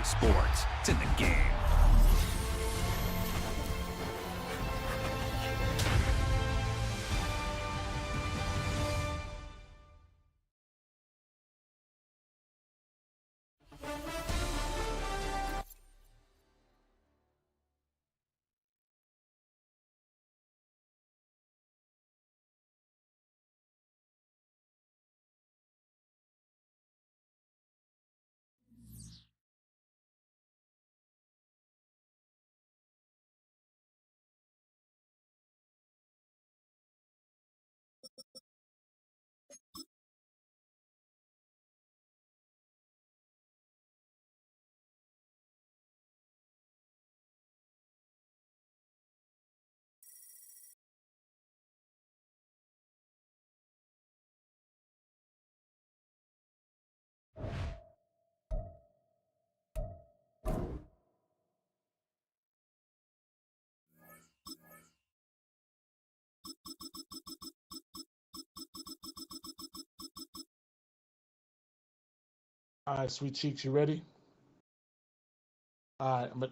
Sports. It's in the game. All right, Sweet Cheeks, you ready? All right, but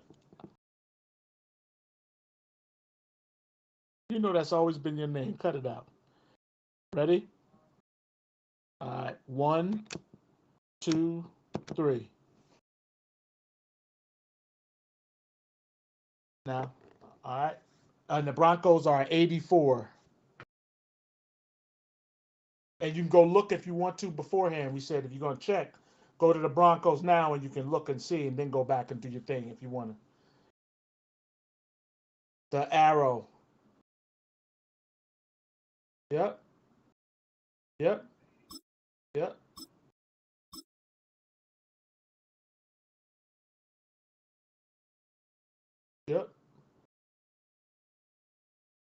you know that's always been your name. Cut it out. Ready? All right, 1, 2, 3. Now, all right. And the Broncos are 84. And you can go look if you want to beforehand. We said if you're going to check, go to the Broncos now and you can look and see and then go back and do your thing if you want to. The arrow. Yep. Yep. Yep. Yep.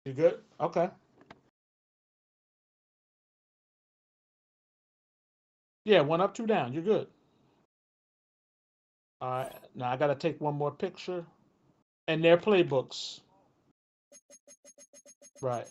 You good? Okay. Yeah, 1 up, 2 down. You're good. All right. Now I got to take one more picture. And their playbooks. Right.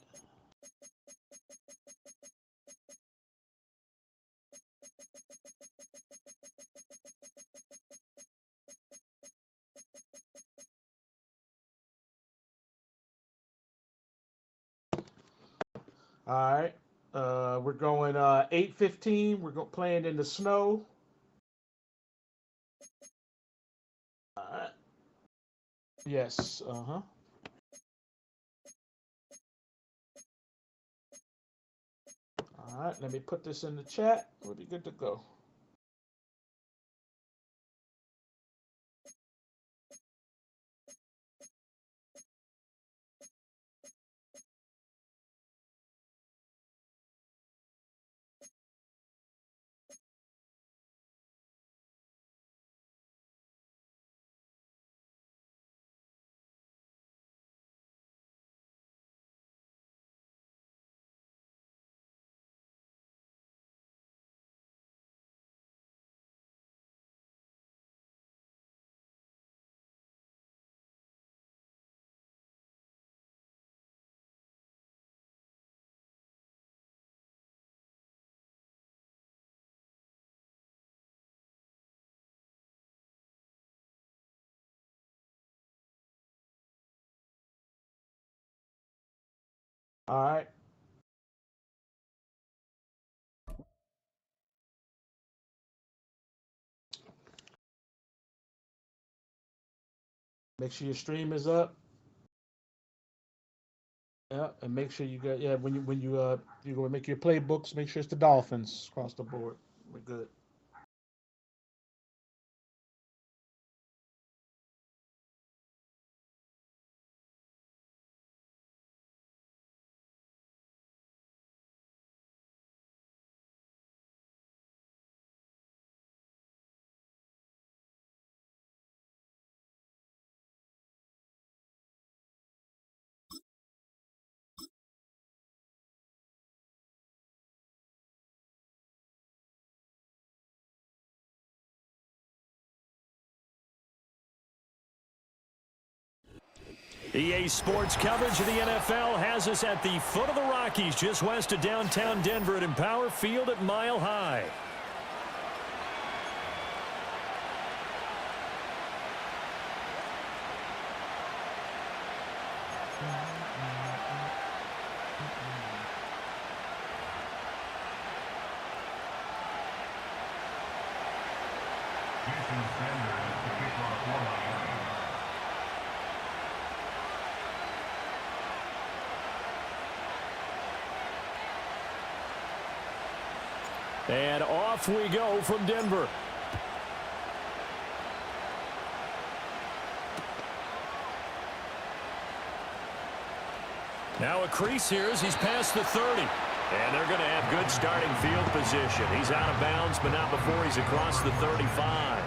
All right. We're going 8:15. Playing in the snow. All right. Yes. Uh-huh. All right. Let me put this in the chat. We'll be good to go. All right. Make sure your stream is up. Yeah, and make sure you got you're gonna make your playbooks. Make sure it's the Dolphins across the board. We're good. EA Sports coverage of the NFL has us at the foot of the Rockies, just west of downtown Denver at Empower Field at Mile High. And off we go from Denver. Now a crease here as he's past the 30. And they're going to have good starting field position. He's out of bounds, but not before he's across the 35.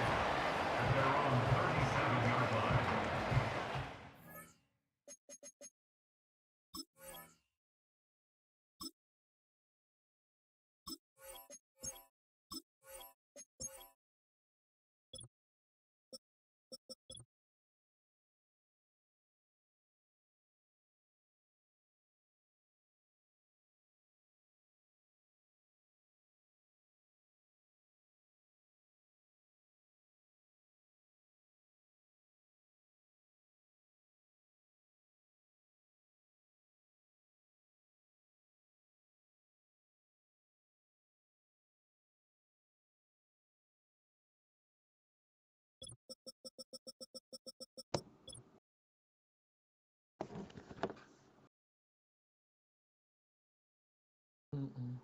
Mm-mm.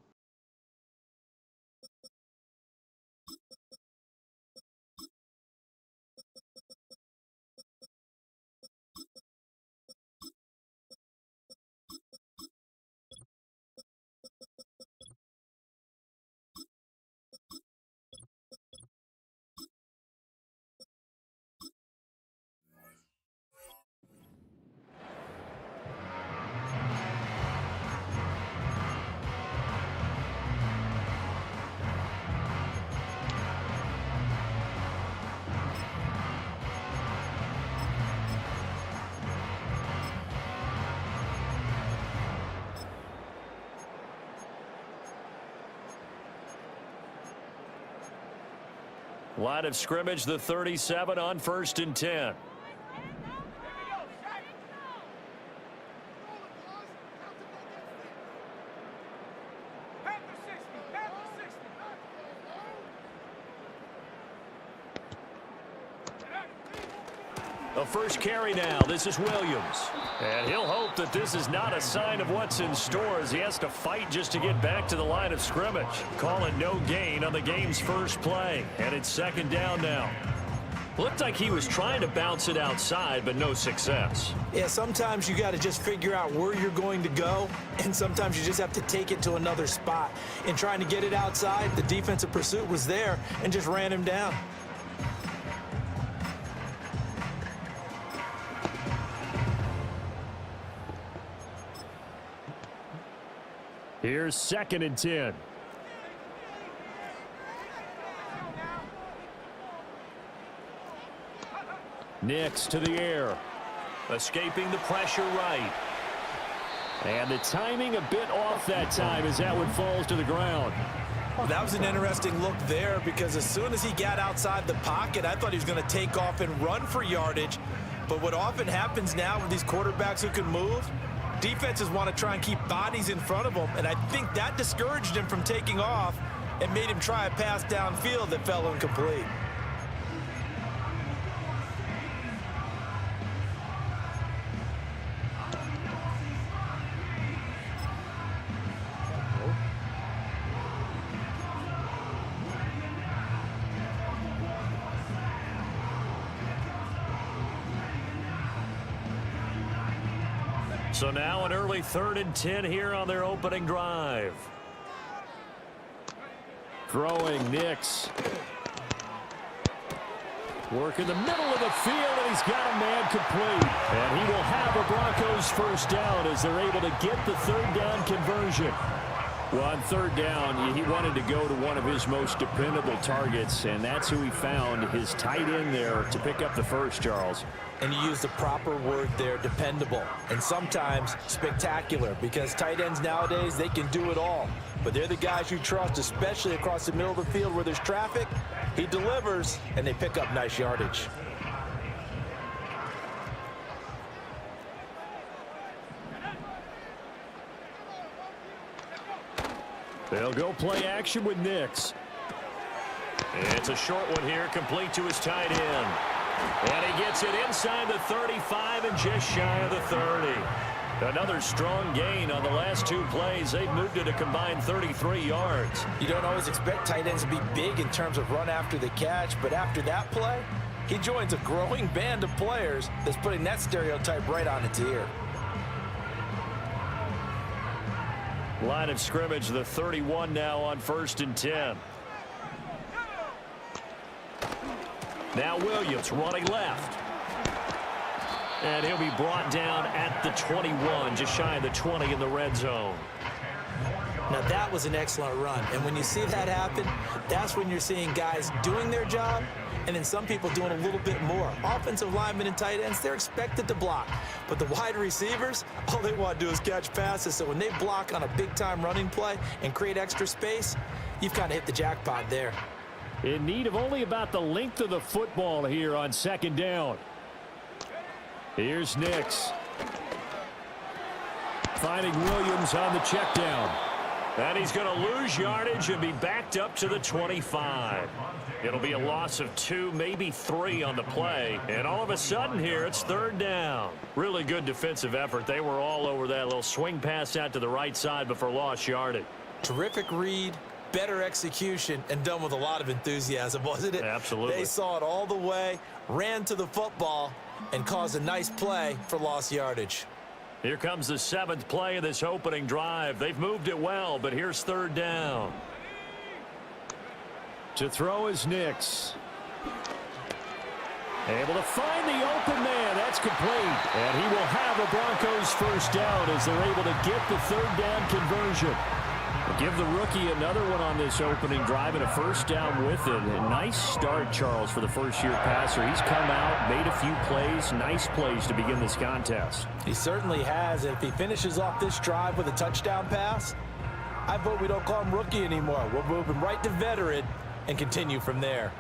Line of scrimmage, the 37 on 1st and 10. The first carry now. This is Williams. And he'll hope that this is not a sign of what's in store as he has to fight just to get back to the line of scrimmage. Calling no gain on the game's first play. And it's 2nd down now. Looked like he was trying to bounce it outside, but no success. Yeah, sometimes you got to just figure out where you're going to go, and sometimes you just have to take it to another spot. In trying to get it outside, the defensive pursuit was there and just ran him down. Here's 2nd and 10. Nix to the air. Escaping the pressure right. And the timing a bit off that time as that one falls to the ground. Well, that was an interesting look there because as soon as he got outside the pocket, I thought he was going to take off and run for yardage. But what often happens now with these quarterbacks who can move, defenses want to try and keep bodies in front of them, and I think that discouraged him from taking off and made him try a pass downfield that fell incomplete. So now an early 3rd and 10 here on their opening drive. Throwing Nix. Work in the middle of the field, and he's got a man complete. And he will have a Broncos first down as they're able to get the 3rd down conversion. Well, on 3rd down, he wanted to go to one of his most dependable targets, and that's who he found, his tight end there, to pick up the first, Charles. And you use the proper word there, dependable, and sometimes spectacular, because tight ends nowadays, they can do it all. But they're the guys you trust, especially across the middle of the field where there's traffic. He delivers, and they pick up nice yardage. They'll go play action with Nix. It's a short one here, complete to his tight end. And he gets it inside the 35 and just shy of the 30. Another strong gain on the last 2 plays. They've moved it a combined 33 yards. You don't always expect tight ends to be big in terms of run after the catch, but after that play, he joins a growing band of players that's putting that stereotype right on its ear. Line of scrimmage, the 31 now on 1st and 10. Now Williams running left. And he'll be brought down at the 21, just shy of the 20 in the red zone. Now that was an excellent run, and when you see that happen, that's when you're seeing guys doing their job, and then some people doing a little bit more. Offensive linemen and tight ends, they're expected to block, but the wide receivers, all they want to do is catch passes, so when they block on a big-time running play and create extra space, you've kind of hit the jackpot there. In need of only about the length of the football here on 2nd down. Here's Nix. Finding Williams on the check down. And he's going to lose yardage and be backed up to the 25. It'll be a loss of 2, maybe 3 on the play. And all of a sudden here, it's 3rd down. Really good defensive effort. They were all over that little swing pass out to the right side before lost yardage. Terrific read, better execution, and done with a lot of enthusiasm, wasn't it? Absolutely. They saw it all the way, ran to the football, and caused a nice play for lost yardage. Here comes the 7th play of this opening drive. They've moved it well, but here's 3rd down. To throw is Nix. Able to find the open man. That's complete. And he will have a Broncos 1st down as they're able to get the 3rd down conversion. Give the rookie another one on this opening drive and a 1st down with it. A nice start, Charles, for the first-year passer. He's come out, made a few plays, nice plays to begin this contest. He certainly has. And if he finishes off this drive with a touchdown pass, I vote we don't call him rookie anymore. We'll move him right to veteran and continue from there.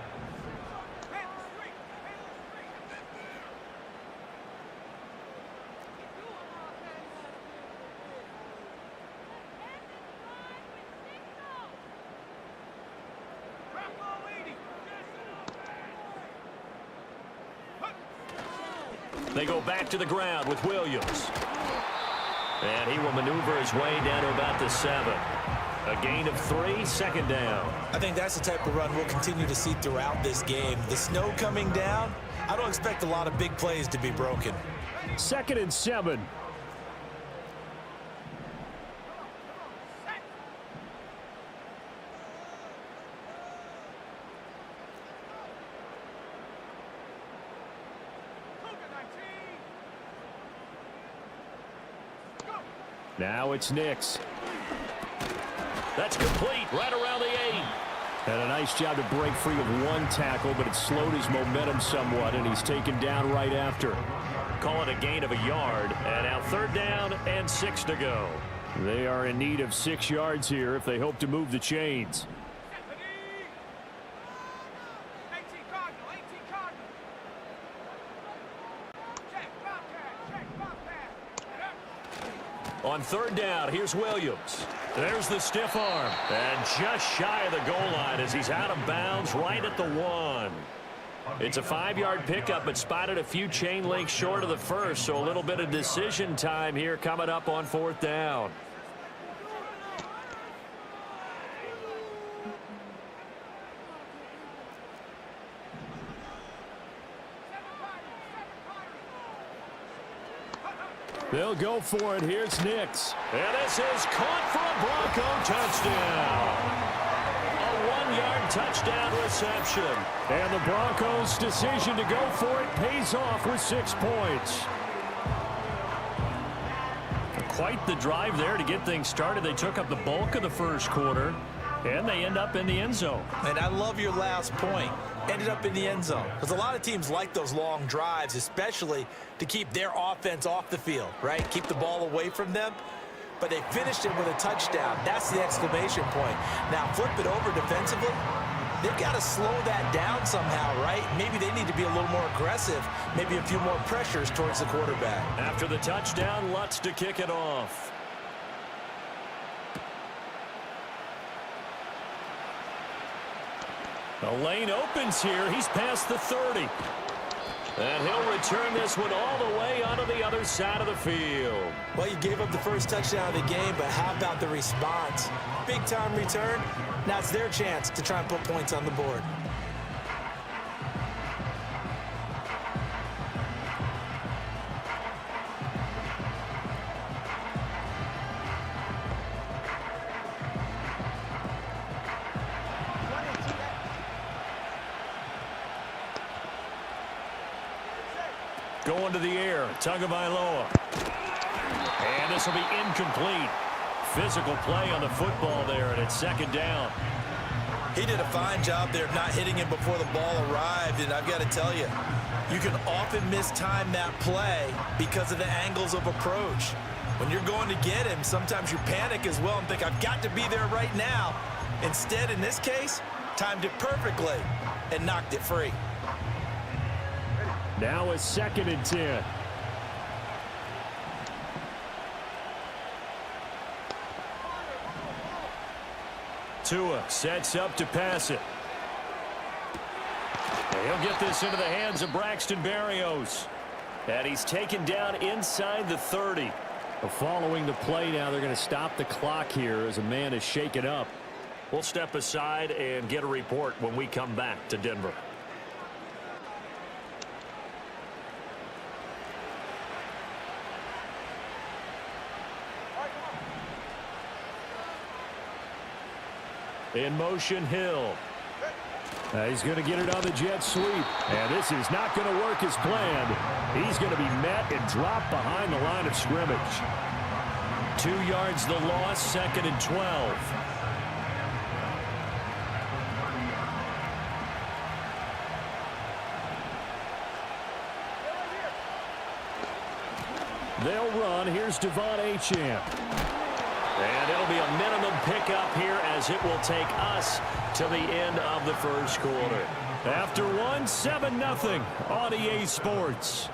They go back to the ground with Williams. And he will maneuver his way down to about the 7. A gain of 3, 2nd down. I think that's the type of run we'll continue to see throughout this game. The snow coming down, I don't expect a lot of big plays to be broken. 2nd and 7. Now it's Nix. That's complete right around the 8. And a nice job to break free of 1 tackle, but it slowed his momentum somewhat, and he's taken down right after. Call it a gain of a yard, and now 3rd down and 6 to go. They are in need of 6 yards here if they hope to move the chains. On 3rd down, here's Williams. There's the stiff arm. And just shy of the goal line as he's out of bounds right at the 1. It's a 5-yard pickup, but spotted a few chain links short of the 1st, so a little bit of decision time here coming up on 4th down. They'll go for it. Here's Nix. And this is caught for a Bronco touchdown. A 1-yard touchdown reception. And the Broncos' decision to go for it pays off with 6 points. Quite the drive there to get things started. They took up the bulk of the 1st quarter, and they end up in the end zone. And I love your last point. Ended up in the end zone. Because a lot of teams like those long drives, especially to keep their offense off the field, right? Keep the ball away from them. But they finished it with a touchdown. That's the exclamation point. Now flip it over defensively. They've got to slow that down somehow, right? Maybe they need to be a little more aggressive. Maybe a few more pressures towards the quarterback. After the touchdown, Lutz to kick it off. The lane opens here. He's past the 30. And he'll return this one all the way onto the other side of the field. Well, you gave up the first touchdown of the game, but how about the response? Big-time return. Now it's their chance to try and put points on the board. Going to the air, Tagovailoa. And this will be incomplete. Physical play on the football there, and it's second down. He did a fine job there of not hitting him before the ball arrived, and I've got to tell you, you can often mistime that play because of the angles of approach. When you're going to get him, sometimes you panic as well and think, I've got to be there right now. Instead, in this case, timed it perfectly and knocked it free. Now it's 2nd and 10. Tua sets up to pass it. And he'll get this into the hands of Braxton Berrios. And he's taken down inside the 30. Following the play now, they're going to stop the clock here as a man is shaken up. We'll step aside and get a report when we come back to Denver. In motion, Hill. He's going to get it on the jet sweep. And this is not going to work as planned. He's going to be met and dropped behind the line of scrimmage. 2 yards the loss, 2nd and 12. They'll run. Here's Devon Achane. And it'll be a minimum pickup here as it will take us to the end of the first quarter. After one, 7-0 on EA Sports.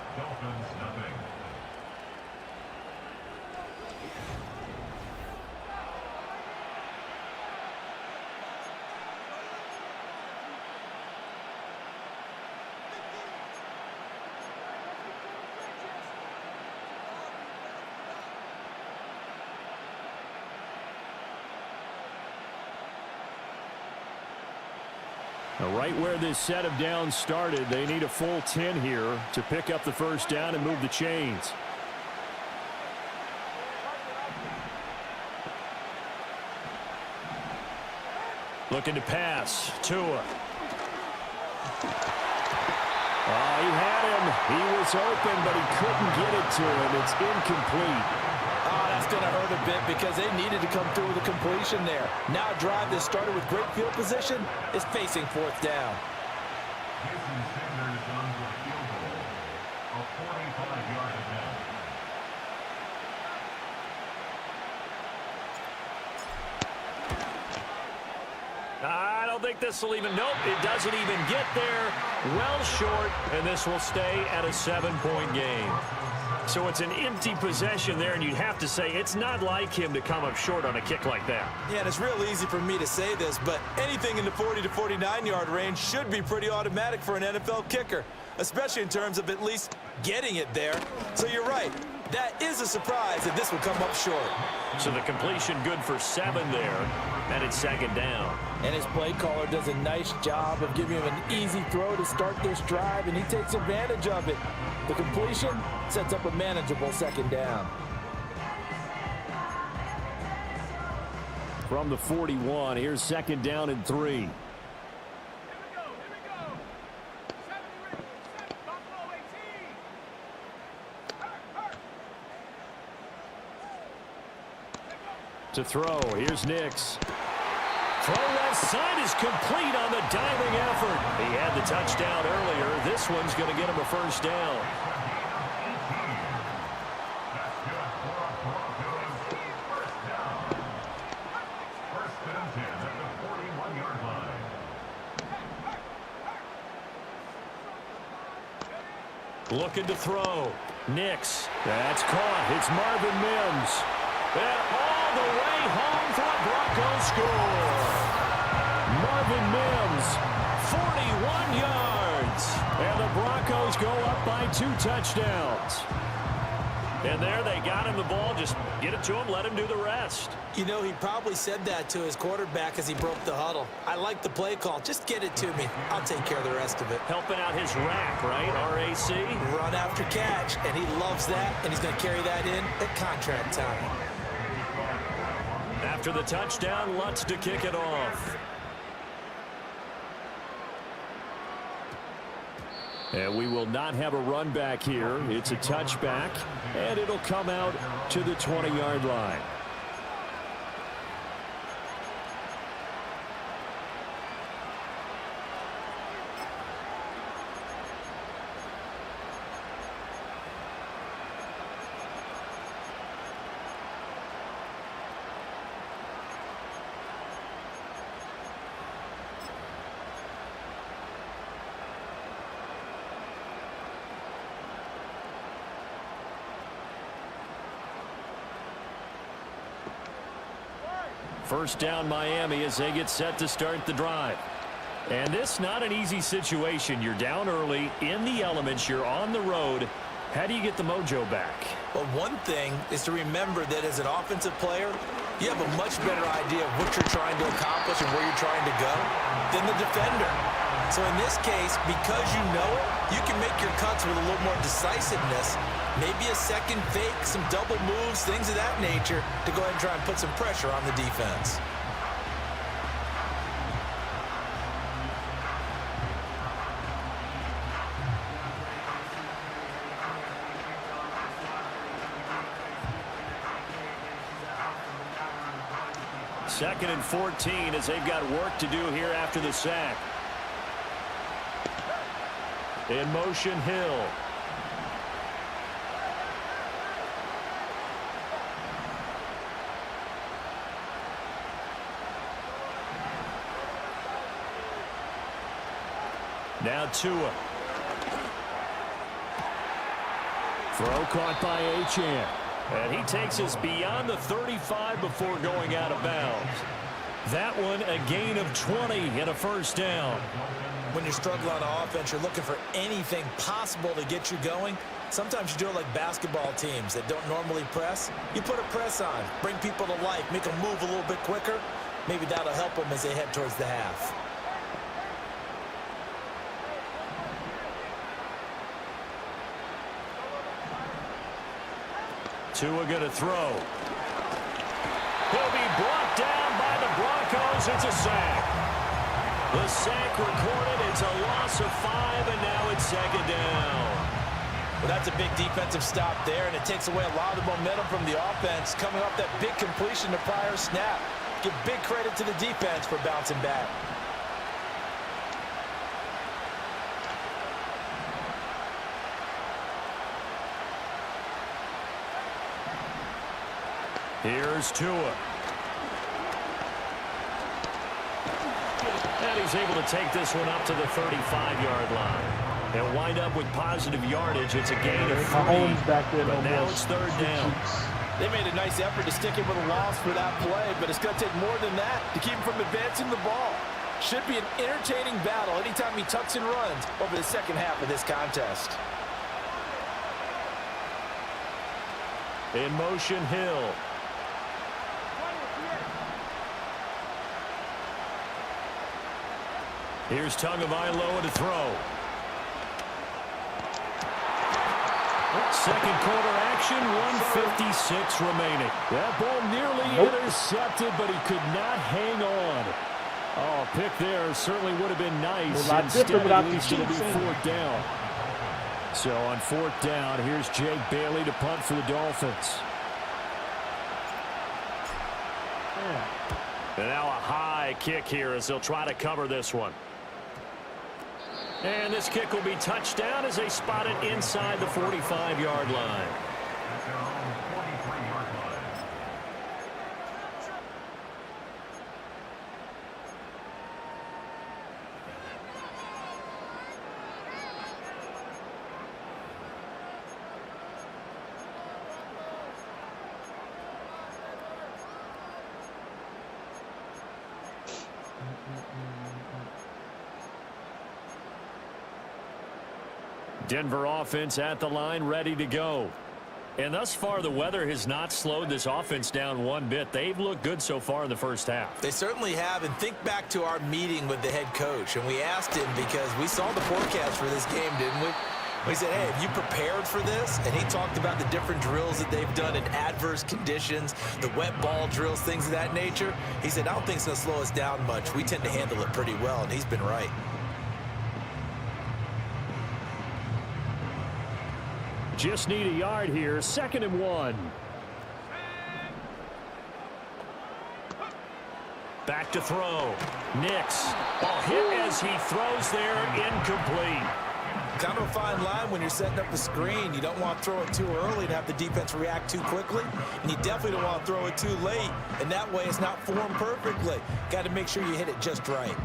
Right where this set of downs started, they need a full 10 here to pick up the first down and move the chains. Looking to pass. Tua. He had him. He was open, but he couldn't get it to him. It's incomplete. That's going to hurt a bit because they needed to come through with a completion there. Now a drive that started with great field position is facing 4th down. I don't think this will even, nope, it doesn't even get there. Well short, and this will stay at a 7-point game. So it's an empty possession there, and you'd have to say it's not like him to come up short on a kick like that. Yeah, and it's real easy for me to say this, but anything in the 40 to 49-yard range should be pretty automatic for an NFL kicker, especially in terms of at least getting it there. So you're right. That is a surprise that this will come up short. So the completion good for 7 there, and it's 2nd down. And his play caller does a nice job of giving him an easy throw to start this drive, and he takes advantage of it. The completion sets up a manageable 2nd down. From the 41, here's 2nd down and 3. To throw, here's Nix. Throw left side is complete on the diving effort. He had the touchdown earlier. This one's going to get him a first down. Looking to throw. Nix. That's caught. It's Marvin Mims. And all the way home for a Broncos score. Marvin Mims, 41 yards. yards. And the Broncos go up by 2 touchdowns. And there they got him the ball. Just get it to him, let him do the rest. You know, he probably said that to his quarterback as he broke the huddle. I like the play call. Just get it to me. I'll take care of the rest of it. Helping out his rack, right? RAC. Run after catch, and he loves that, and he's going to carry that in at contract time. After the touchdown, Lutz to kick it off. And we will not have a run back here. It's a touchback, and it'll come out to the 20-yard line. First down Miami as they get set to start the drive. And this not an easy situation. You're down early, in the elements, you're on the road. How do you get the mojo back? Well, one thing is to remember that as an offensive player, you have a much better idea of what you're trying to accomplish and where you're trying to go than the defender. So in this case, because you know it, you can make your cuts with a little more decisiveness. Maybe a second fake, some double moves, things of that nature to go ahead and try and put some pressure on the defense. Second and 14 as they've got work to do here after the sack. In motion, Hill. Now Tua. Throw caught by Achane. And he takes us beyond the 35 before going out of bounds. That one a gain of 20 and a first down. When you're struggling on offense, you're looking for anything possible to get you going. Sometimes you do it like basketball teams that don't normally press. You put a press on, bring people to life, make them move a little bit quicker. Maybe that'll help them as they head towards the half. Tua going to throw. He'll be brought down by the Broncos. It's a sack. The sack recorded. It's a loss of 5, and now it's second down. Well, that's a big defensive stop there, and it takes away a lot of the momentum from the offense coming off that big completion the prior snap. Give big credit to the defense for bouncing back. Here's Tua. And he's able to take this one up to the 35-yard line. They'll wind up with positive yardage. It's a gain of 3, but now it's third down. They made a nice effort to stick him with a loss for that play, but it's going to take more than that to keep him from advancing the ball. Should be an entertaining battle anytime he tucks and runs over the second half of this contest. In motion, Hill. Here's Tagovailoa to throw. Second quarter action, 1:56 remaining. That ball nearly intercepted, but he could not hang on. Oh, pick there certainly would have been nice. Instead, at least it'll be fourth down. So on fourth down, here's Jake Bailey to punt for the Dolphins. And now a high kick here as they'll try to cover this one. And this kick will be touchdown as they spot it inside the 45-yard line. Denver offense at the line, ready to go. And thus far, the weather has not slowed this offense down one bit. They've looked good so far in the first half. They certainly have. And think back to our meeting with the head coach. And we asked him, because we saw the forecast for this game, didn't we? We said, hey, have you prepared for this? And he talked about the different drills that they've done in adverse conditions, the wet ball drills, things of that nature. He said, I don't think it's going to slow us down much. We tend to handle it pretty well, and he's been right. Just need a yard here, 2nd and 1. Back to throw. Nix. Ball hit as he throws there, incomplete. Kind of a fine line when you're setting up a screen. You don't want to throw it too early and have the defense react too quickly. And you definitely don't want to throw it too late. And that way it's not formed perfectly. Got to make sure you hit it just right.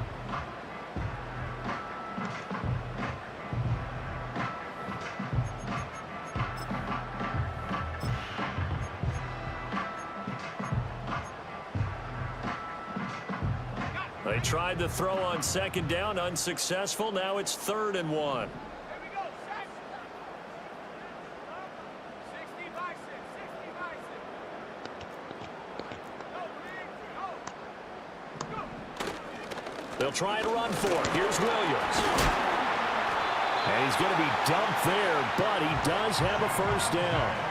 They tried to throw on 2nd down, unsuccessful. Now it's 3rd and 1. They'll try to run for it. Here's Williams. And he's going to be dumped there, but he does have a first down.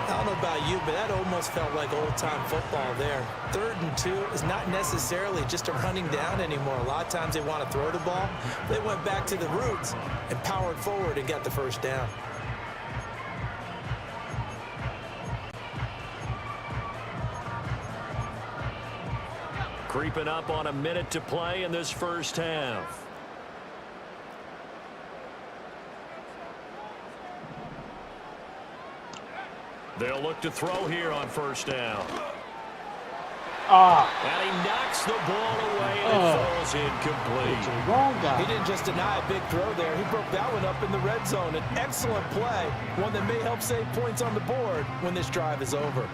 I don't know about you, but that almost felt like old-time football there. 3rd and 2 is not necessarily just a running down anymore. A lot of times they want to throw the ball. They went back to the roots and powered forward and got the first down. Creeping up on a minute to play in this first half. They'll look to throw here on 1st down. And he knocks the ball away and it falls incomplete. Wrong guy. He didn't just deny a big throw there. He broke that one up in the red zone. An excellent play, one that may help save points on the board when this drive is over.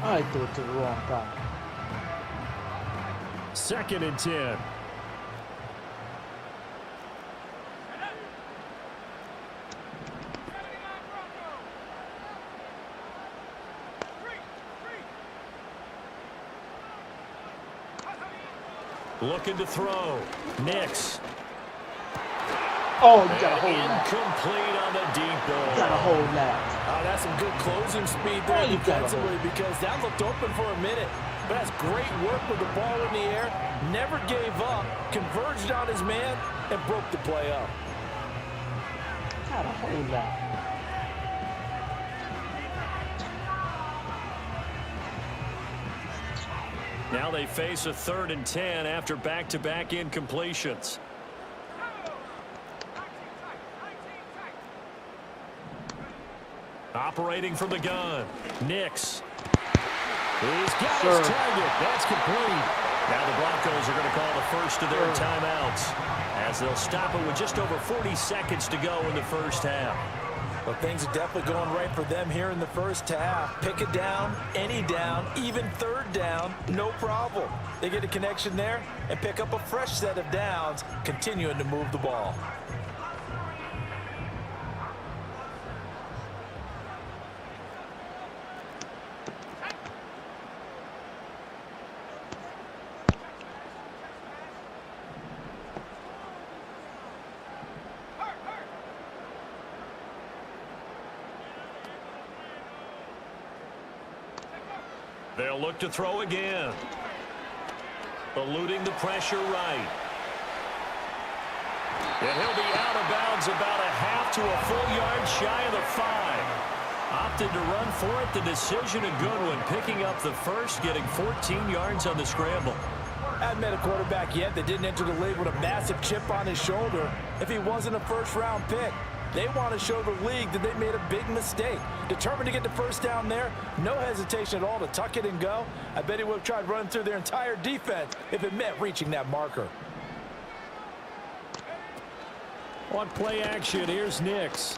I threw it to the wrong guy. 2nd and 10. Looking to throw. Nix. Oh, you got to hold that. Incomplete on the deep ball. You got to hold that. That's some good closing speed there defensively, because that looked open for a minute. But that's great work with the ball in the air. Never gave up. Converged on his man and broke the play up. Got to hold that. Now they face a 3rd and 10 after back-to-back incompletions. Operating from the gun. Nix. He's got his target. That's complete. Now the Broncos are going to call the first of their timeouts, as they'll stop it with just over 40 seconds to go in the first half. Well, things are definitely going right for them here in the first half. Pick it down, any down, even 3rd down, no problem. They get a connection there and pick up a fresh set of downs, continuing to move the ball. They'll look to throw again. Eluding the pressure right. And he'll be out of bounds about a half to a full yard shy of the 5. Opted to run for it. The decision a good one. Picking up the first, getting 14 yards on the scramble. I haven't met a quarterback yet that didn't enter the league with a massive chip on his shoulder if he wasn't a first-round pick. They want to show the league that they made a big mistake. Determined to get the first down there. No hesitation at all to tuck it and go. I bet he would have tried running through their entire defense if it meant reaching that marker. On play action, here's Nix.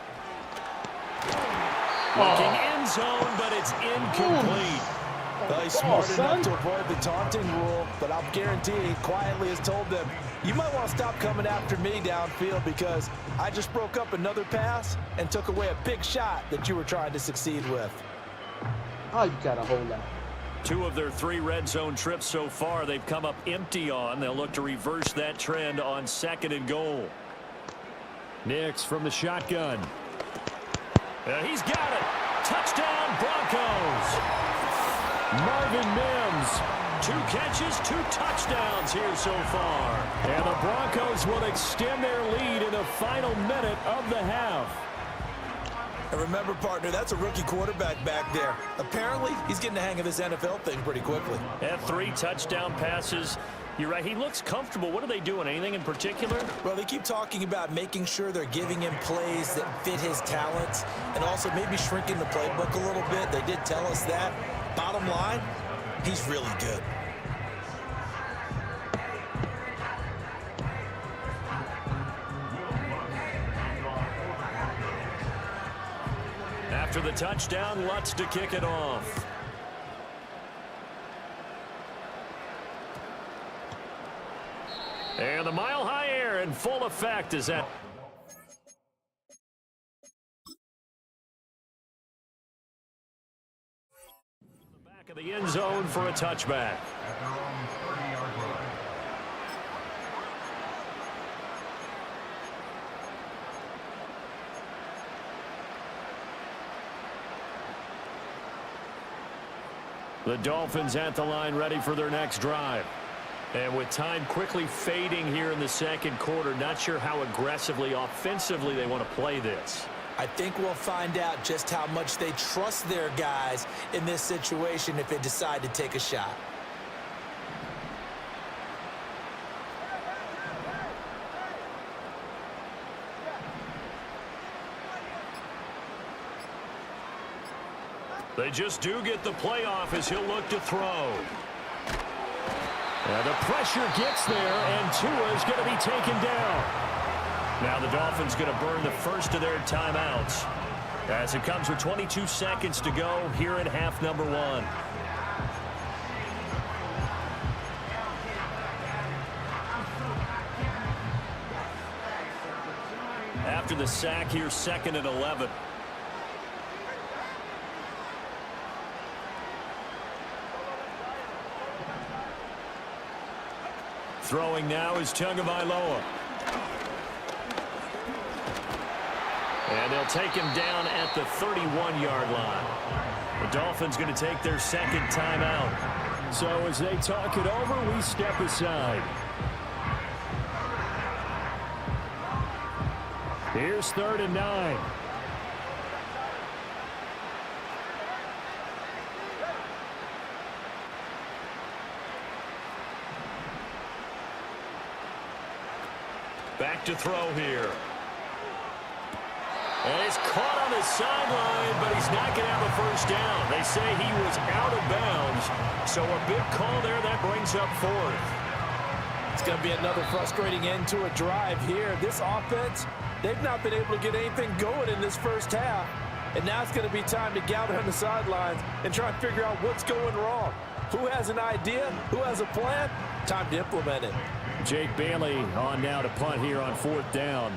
Looking end zone, but it's incomplete. Well, he's smart enough to avoid the taunting rule, but I'll guarantee he quietly has told them, you might want to stop coming after me downfield because I just broke up another pass and took away a big shot that you were trying to succeed with. Oh, you got to hold that. 2 of their 3 red zone trips so far they've come up empty on. They'll look to reverse that trend on 2nd and goal. Nix from the shotgun. He's got it. Touchdown Broncos. Marvin Mims. 2 catches, 2 touchdowns here so far. And the Broncos will extend their lead in the final minute of the half. And remember, partner, that's a rookie quarterback back there. Apparently, he's getting the hang of this NFL thing pretty quickly. And 3 touchdown passes. You're right, he looks comfortable. What are they doing? Anything in particular? Well, they keep talking about making sure they're giving him plays that fit his talents and also maybe shrinking the playbook a little bit. They did tell us that. Bottom line, he's really good. After the touchdown, Lutz to kick it off. And the mile-high air in full effect is at the back of the end zone for a touchback. The Dolphins at the line ready for their next drive. And with time quickly fading here in the 2nd quarter, not sure how aggressively, offensively they want to play this. I think we'll find out just how much they trust their guys in this situation if they decide to take a shot. They just do get the playoff as he'll look to throw. And the pressure gets there, and Tua's going to be taken down. Now the Dolphins going to burn the first of their timeouts as it comes with 22 seconds to go here in half number 1. After the sack, here's 2nd and 11. Throwing now is Tagovailoa. And they'll take him down at the 31-yard line. The Dolphins going to take their 2nd timeout. So as they talk it over, we step aside. Here's 3rd and 9. Back to throw here. And it's caught on the sideline, but he's not going to have a first down. They say he was out of bounds. So a big call there that brings up 4th. It's going to be another frustrating end to a drive here. This offense, they've not been able to get anything going in this first half. And now it's going to be time to gather on the sidelines and try and figure out what's going wrong. Who has an idea? Who has a plan? Time to implement it. Jake Bailey on now to punt here on 4th down.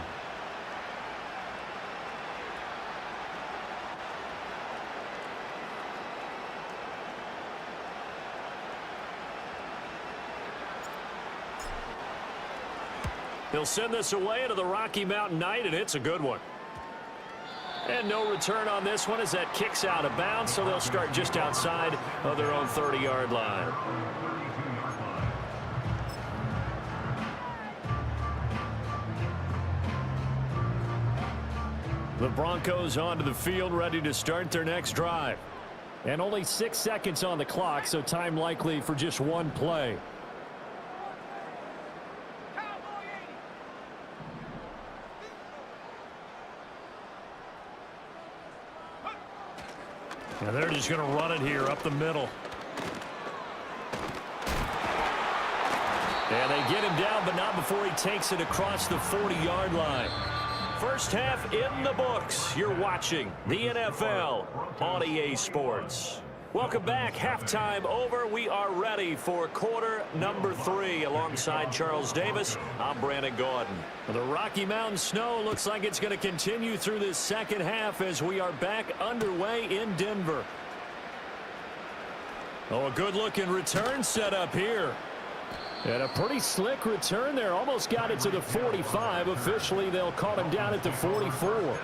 He'll send this away into the Rocky Mountain Night, and it's a good one. And no return on this one as that kicks out of bounds, so they'll start just outside of their own 30-yard line. The Broncos onto the field, ready to start their next drive. And only 6 seconds on the clock, so time likely for just one play. And they're just going to run it here up the middle. And they get him down, but not before he takes it across the 40-yard line. First half in the books. You're watching the NFL on EA Sports. Welcome back. Halftime over. We are ready for quarter number 3. Alongside Charles Davis, I'm Brandon Gordon. The Rocky Mountain snow looks like it's going to continue through this second half as we are back underway in Denver. Oh, a good-looking return set up here. And a pretty slick return there. Almost got it to the 45. Officially, they'll call him down at the 44.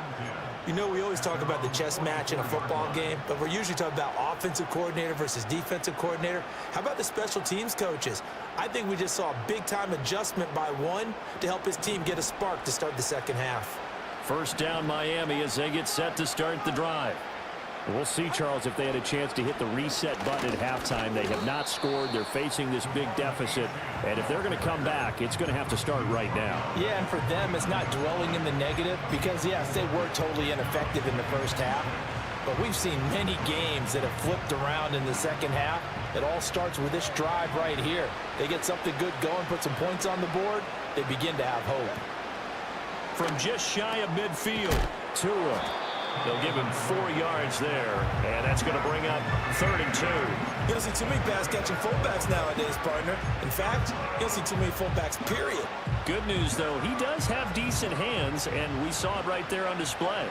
You know, we always talk about the chess match in a football game, but we're usually talking about offensive coordinator versus defensive coordinator. How about the special teams coaches? I think we just saw a big-time adjustment by one to help his team get a spark to start the second half. First down, Miami, as they get set to start the drive. We'll see, Charles, if they had a chance to hit the reset button at halftime. They have not scored. They're facing this big deficit. And if they're going to come back, it's going to have to start right now. Yeah, and for them, it's not dwelling in the negative because, yes, they were totally ineffective in the first half. But we've seen many games that have flipped around in the second half. It all starts with this drive right here. They get something good going, put some points on the board, they begin to have hope. From just shy of midfield, Tua. They'll give him 4 yards there, and that's going to bring up 3rd and 2. You don't see too many pass-catching fullbacks nowadays, partner. In fact, you don't see too many fullbacks, period. Good news, though, he does have decent hands, and we saw it right there on display.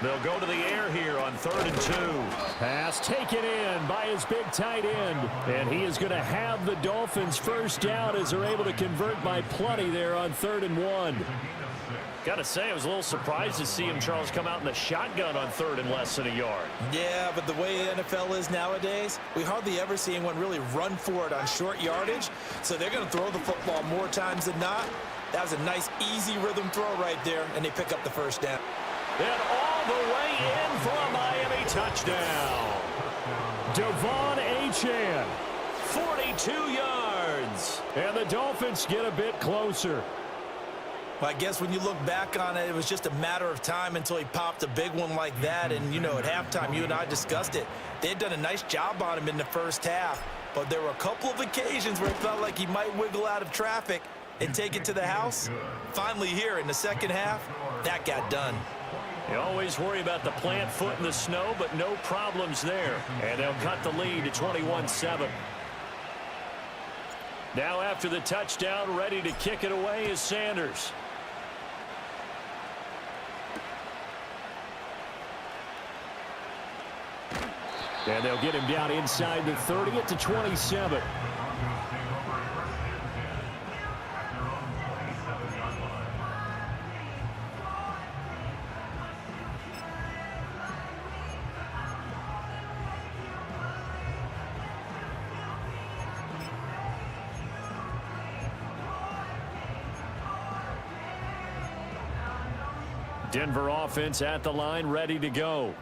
They'll go to the air here on 3rd and 2. Pass taken in by his big tight end. And he is going to have the Dolphins first down as they're able to convert by plenty there on 3rd and 1. Got to say, I was a little surprised to see him, Charles, come out in the shotgun on 3rd and less than a yard. Yeah, but the way the NFL is nowadays, we hardly ever see anyone really run for it on short yardage. So they're going to throw the football more times than not. That was a nice, easy rhythm throw right there, and they pick up the first down. And all the way in for a Miami touchdown. Devon Achane, 42 yards. And the Dolphins get a bit closer. Well, I guess when you look back on it, it was just a matter of time until he popped a big one like that. And, you know, at halftime, you and I discussed it. They had done a nice job on him in the first half. But there were a couple of occasions where it felt like he might wiggle out of traffic and take it to the house. Finally here in the second half, that got done. You always worry about the plant foot in the snow, but no problems there. And they'll cut the lead to 21-7. Now after the touchdown, ready to kick it away is Sanders. And they'll get him down inside the 30 at the 27. Denver offense at the line, ready to go.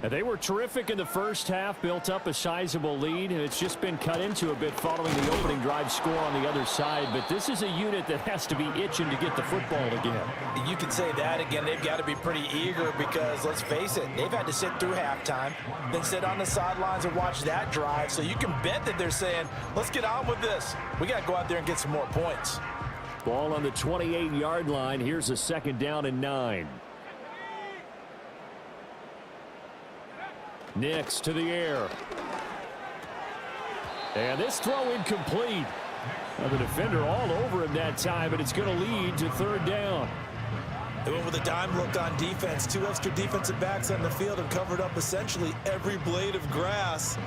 And they were terrific in the first half, built up a sizable lead, and it's just been cut into a bit following the opening drive score on the other side. But this is a unit that has to be itching to get the football again. You can say that again. They've got to be pretty eager because, let's face it, they've had to sit through halftime, then sit on the sidelines and watch that drive. So you can bet that they're saying, let's get on with this. We got to go out there and get some more points. Ball on the 28-yard line. Here's a 2nd down and 9. Nix to the air. And this throw incomplete. Now the defender all over him that time, but it's going to lead to 3rd down. They went with a dime look on defense. 2 extra defensive backs on the field and covered up essentially every blade of grass.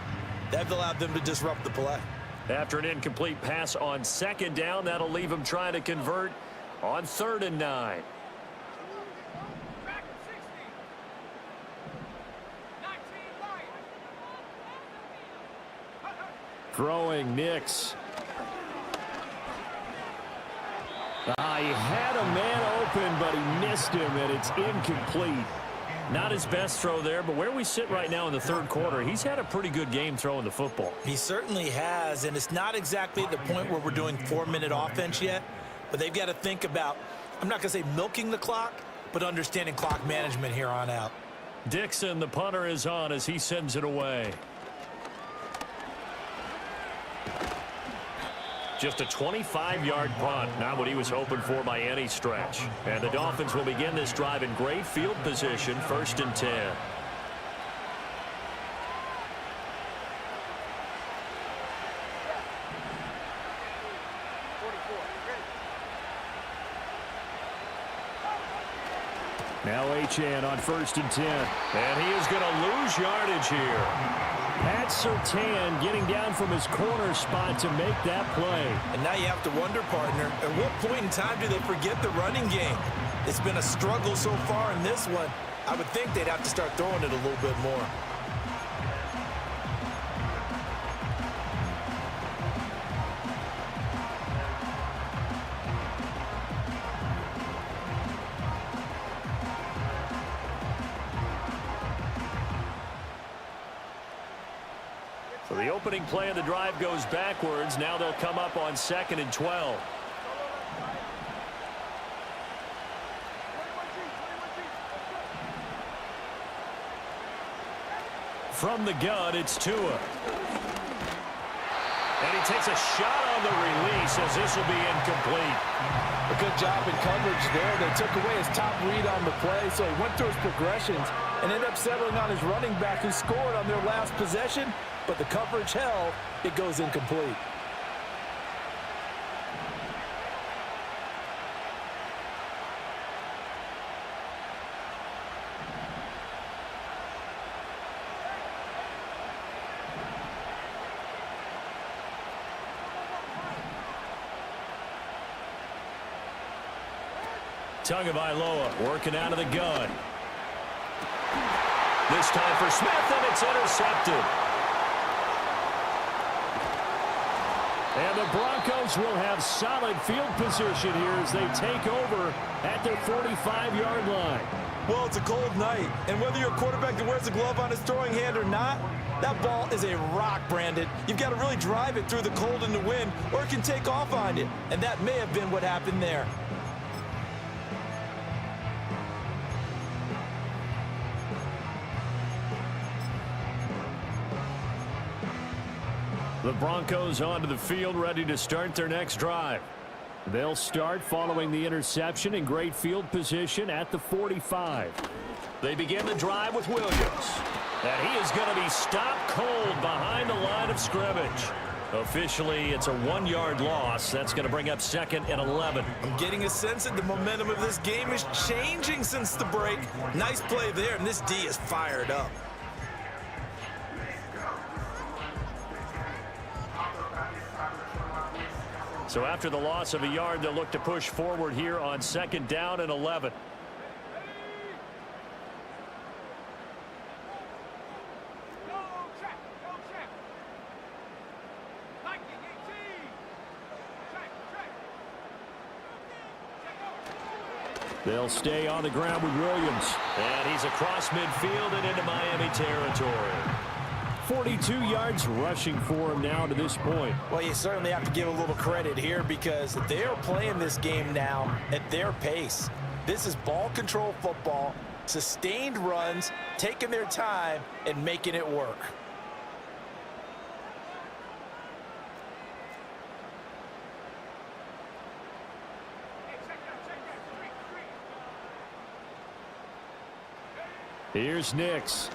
That allowed them to disrupt the play. After an incomplete pass on 2nd down, that'll leave him trying to convert on 3rd and 9. Throwing Nix. He had a man open, but he missed him, and it's incomplete. Not his best throw there, but where we sit right now in the 3rd quarter, he's had a pretty good game throwing the football. He certainly has, and it's not exactly the point where we're doing 4-minute offense yet, but they've got to think about, I'm not going to say milking the clock, but understanding clock management here on out. Dixon, the punter, is on as he sends it away. Just a 25-yard punt, not what he was hoping for by any stretch. And the Dolphins will begin this drive in great field position, 1st and 10. Now Achane on 1st and 10. And he is going to lose yardage here. Pat Surtain getting down from his corner spot to make that play. And now you have to wonder, partner, at what point in time do they forget the running game? It's been a struggle so far in this one. I would think they'd have to start throwing it a little bit more. So the opening play of the drive goes backwards. Now they'll come up on 2nd and 12. From the gun, it's Tua. And he takes a shot on the release as this will be incomplete. A good job in coverage there. They took away his top read on the play, so he went through his progressions and ended up settling on his running back who scored on their last possession, but the coverage held. It goes incomplete. Tagovailoa working out of the gun. This time for Smith, and it's intercepted. And the Broncos will have solid field position here as they take over at their 45-yard line. Well, it's a cold night, and whether you're a quarterback that wears a glove on his throwing hand or not, that ball is a rock, Brandon. You've got to really drive it through the cold and the wind, or it can take off on you, and that may have been what happened there. The Broncos onto the field, ready to start their next drive. They'll start following the interception in great field position at the 45. They begin the drive with Williams. And he is going to be stopped cold behind the line of scrimmage. Officially, it's a 1-yard loss. That's going to bring up 2nd and 11. I'm getting a sense that the momentum of this game is changing since the break. Nice play there, and this D is fired up. So after the loss of a yard, they'll look to push forward here on 2nd down and 11. They'll stay on the ground with Williams. And he's across midfield and into Miami territory. 42 yards rushing for him now to this point. Well, you certainly have to give a little credit here because they are playing this game now at their pace. This is ball control football, sustained runs, taking their time, and making it work. Here's Nix.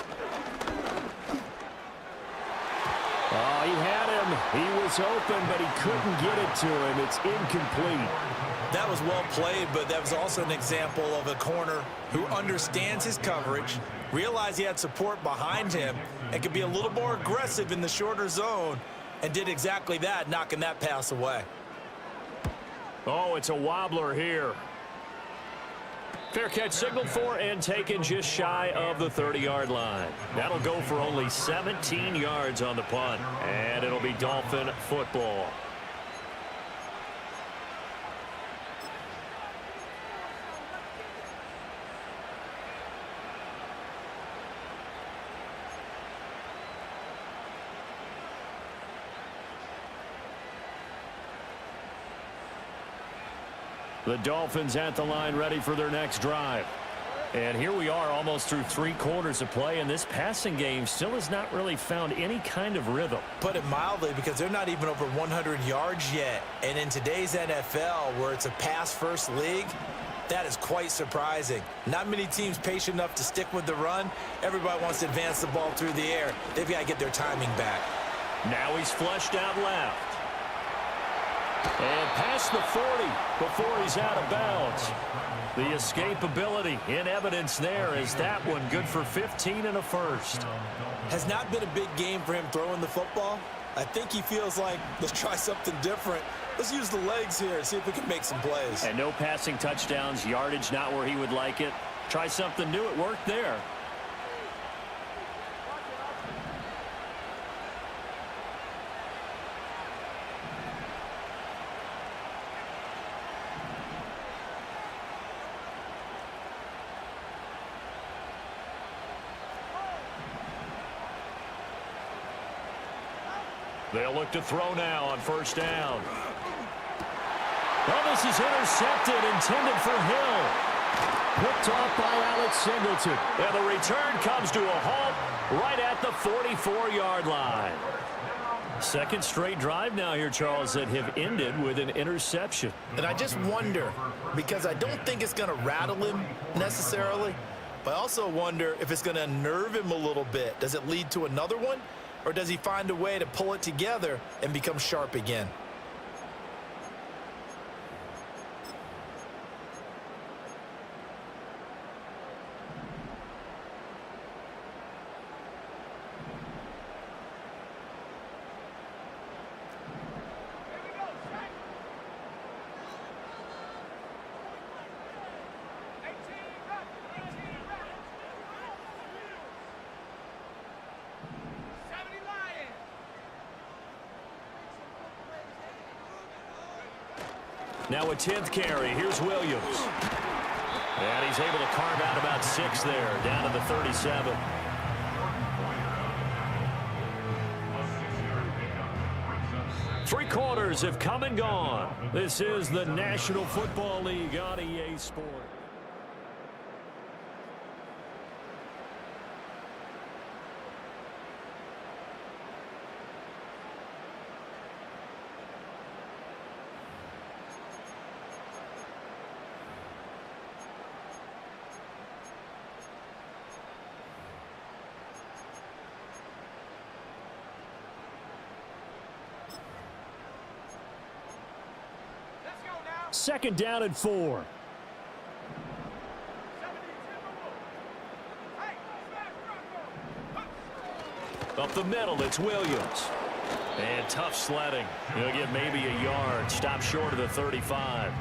Oh, he had him. He was open, but he couldn't get it to him. It's incomplete. That was well played, but that was also an example of a corner who understands his coverage, realized he had support behind him, and could be a little more aggressive in the shorter zone, and did exactly that, knocking that pass away. Oh, it's a wobbler here. Fair catch signaled for and taken just shy of the 30-yard line. That'll go for only 17 yards on the punt, and it'll be Dolphin football. The Dolphins at the line ready for their next drive. And here we are almost through 3 quarters of play, and this passing game still has not really found any kind of rhythm. Put it mildly, because they're not even over 100 yards yet. And in today's NFL, where it's a pass-first league, that is quite surprising. Not many teams patient enough to stick with the run. Everybody wants to advance the ball through the air. They've got to get their timing back. Now he's flushed out left. And past the 40 before he's out of bounds. The escapability in evidence there as that one good for 15 and a first. Has not been a big game for him throwing the football. I think he feels like, let's try something different. Let's use the legs here and see if we can make some plays. And no passing touchdowns, yardage not where he would like it. Try something new, it worked there. They'll look to throw now on first down. Well, this is intercepted, intended for Hill. Picked off by Alex Singleton. And the return comes to a halt right at the 44-yard line. Second straight drive now here, Charles, that have ended with an interception. And I just wonder, because I don't think it's going to rattle him necessarily, but I also wonder if it's going to unnerve him a little bit. Does it lead to another one? Or does he find a way to pull it together and become sharp again? Now a 10th carry. Here's Williams. And he's able to carve out about 6 there, down to the 37. Three quarters have come and gone. This is the National Football League on EA Sports. Second down and 4. Up the middle, it's Williams. And tough sledding. He'll get maybe a yard. Stop short of the 35.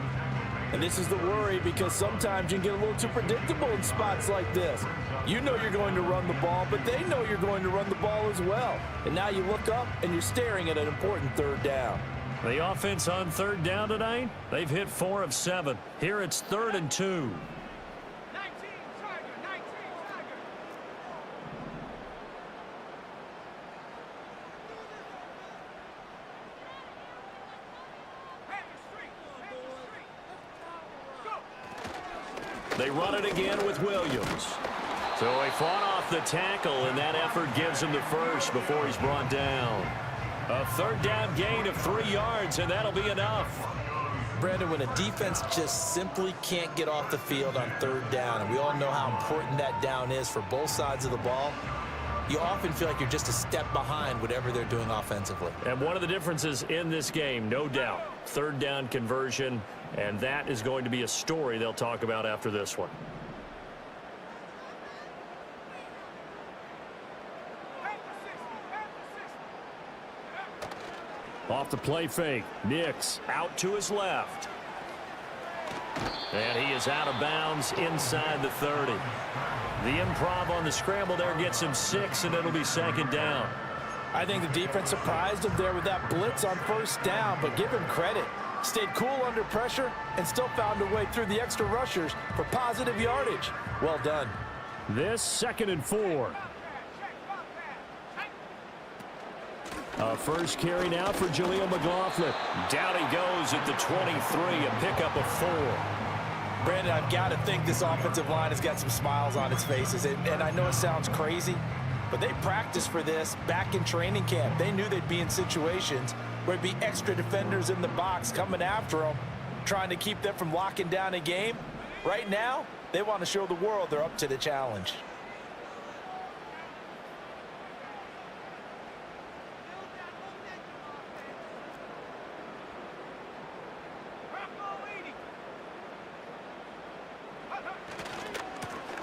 And this is the worry, because sometimes you can get a little too predictable in spots like this. You know you're going to run the ball, but they know you're going to run the ball as well. And now you look up and you're staring at an important third down. The offense on third down tonight, they've hit 4 of 7. Here it's 3rd and 2. They run it again with Williams. So he fought off the tackle, and that effort gives him the first before he's brought down. A third down gain of 3 yards, and that'll be enough. Brandon, when a defense just simply can't get off the field on third down, and we all know how important that down is for both sides of the ball, you often feel like you're just a step behind whatever they're doing offensively. And one of the differences in this game, no doubt, third down conversion, and that is going to be a story they'll talk about after this one. Off the play fake. Nix out to his left. And he is out of bounds inside the 30. The improv on the scramble there gets him 6, and it'll be second down. I think the defense surprised him there with that blitz on first down, but give him credit. Stayed cool under pressure and still found a way through the extra rushers for positive yardage. Well done. This 2nd and 4. A first carry now for Jaleel McLaughlin. Down he goes at the 23, a pickup of 4. Brandon, I've got to think this offensive line has got some smiles on its faces. And I know it sounds crazy, but they practiced for this back in training camp. They knew they'd be in situations where there'd be extra defenders in the box coming after them, trying to keep them from locking down a game. Right now, they want to show the world they're up to the challenge.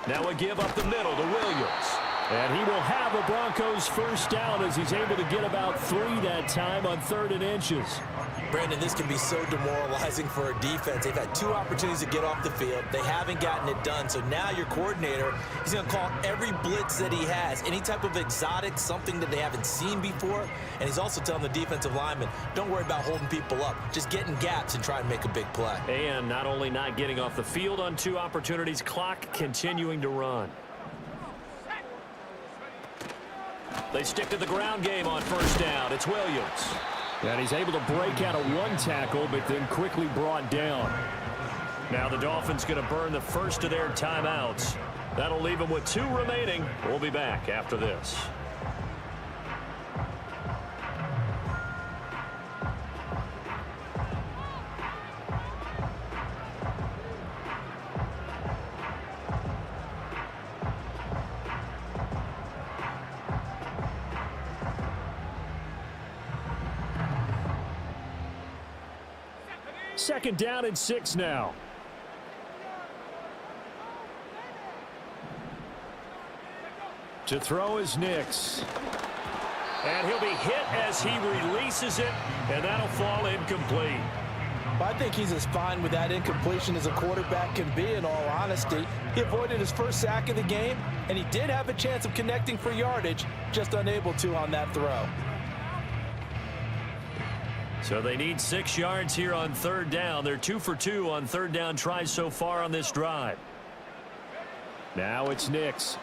Now a give up the middle to Williams. And he will have a Broncos first down as he's able to get about 3 that time on 3rd and inches. Brandon, this can be so demoralizing for a defense. They've had 2 opportunities to get off the field. They haven't gotten it done. So now your coordinator, he's going to call every blitz that he has, any type of exotic, something that they haven't seen before. And he's also telling the defensive lineman, don't worry about holding people up. Just get in gaps and try and make a big play. And not only not getting off the field on 2 opportunities, clock continuing to run. They stick to the ground game on first down. It's Williams. And he's able to break out of 1 tackle, but then quickly brought down. Now the Dolphins going to burn the first of their timeouts. That'll leave them with 2 remaining. We'll be back after this. Second down and 6 now. To throw is Nix. And he'll be hit as he releases it, and that'll fall incomplete. I think he's as fine with that incompletion as a quarterback can be, in all honesty. He avoided his first sack of the game, and he did have a chance of connecting for yardage, just unable to on that throw. So they need 6 yards here on 3rd down. They're 2 for 2 on 3rd down tries so far on this drive. Now it's Nix.